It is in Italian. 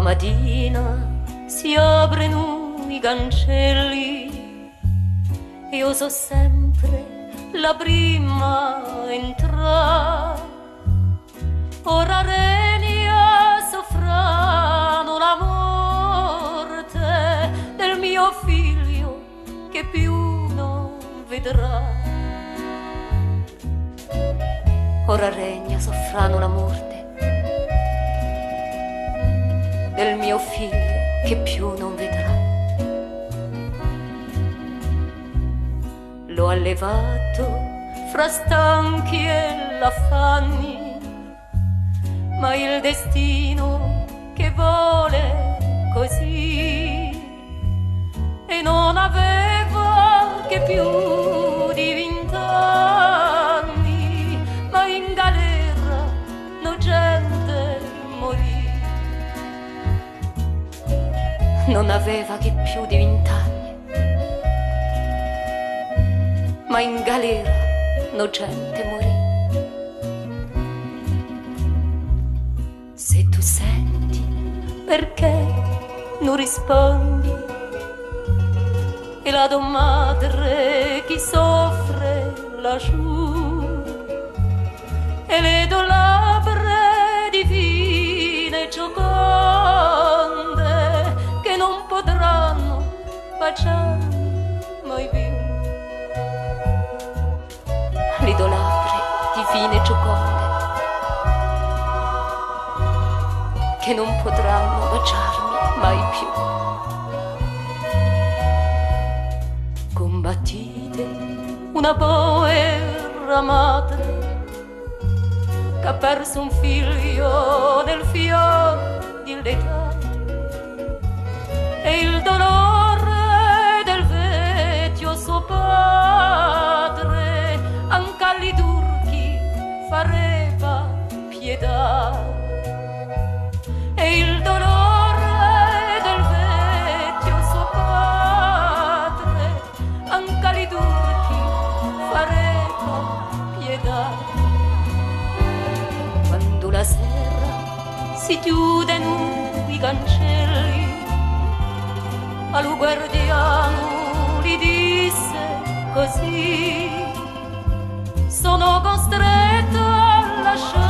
a mattina si aprono i cancelli, io so sempre la prima a entrare. Ora regna soffrano la morte del mio figlio che più non vedrà. Ora regna soffrano la morte del mio figlio che più non vedrà. L'ho allevato fra stanchi e affanni, ma il destino che vuole così, e non aveva che più di 20 anni, ma in galera no gente morì. Non aveva che più di 20 anni, ma in galera no gente morì. Se tu senti, perché non rispondi? E la tua madre chi soffre laggiù, e le tue labbra divine e gioconde che non potranno baciarmi mai più. Le tue labbra divine e gioconde che non potranno baciarmi mai più. Combattite una povera madre che ha perso un figlio nel fior dell'età, e il dolore del vecchio suo padre anche agli turchi fareva pietà. E il dolore del vecchio suo padre anche agli turchi fareva pietà. Quando la sera si chiudono i cancelli, al guardiano gli disse così: sono costretta a lasciare